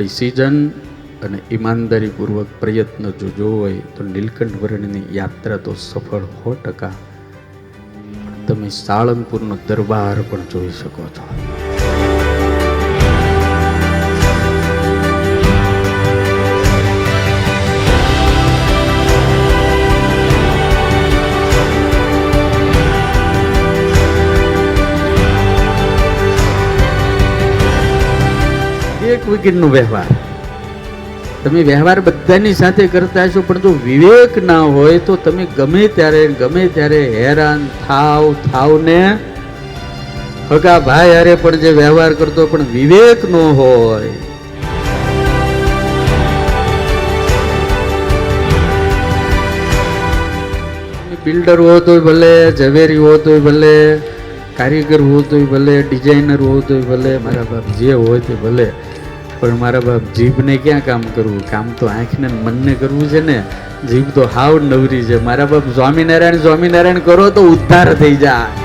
Decision અને ઈમાનદારીપૂર્વક પ્રયત્ન જો હોય તો નીલકંઠ વર્ણની યાત્રા તો સફળ 100%. તમે સાળંગપુરનો દરબાર પણ જોઈ શકો છો. એક વિકેટનો વ્યવહાર, તમે વ્યવહાર બધાની સાથે કરતા હશો, પણ જો વિવેક ના હોય તો તમે ગમે ત્યારે હેરાન થાવ ને. હગા ભાઈ હારે પણ જે વ્યવહાર કરતો પણ વિવેક નો હોય, બિલ્ડર હો તોય ભલે, ઝવેરી હો તોય ભલે, કારીગર હો તોય ભલે, ડિઝાઇનર હો તોય ભલે, મારા બાપ જે હોય તે ભલે, પણ મારા બાપ જીભને ક્યાં કામ કરવું? કામ તો આંખને મનને કરવું છે ને. જીભ તો હાવ નવરી છે. મારા બાપ સ્વામિનારાયણ કરો તો ઉદ્ધાર થઈ જાય.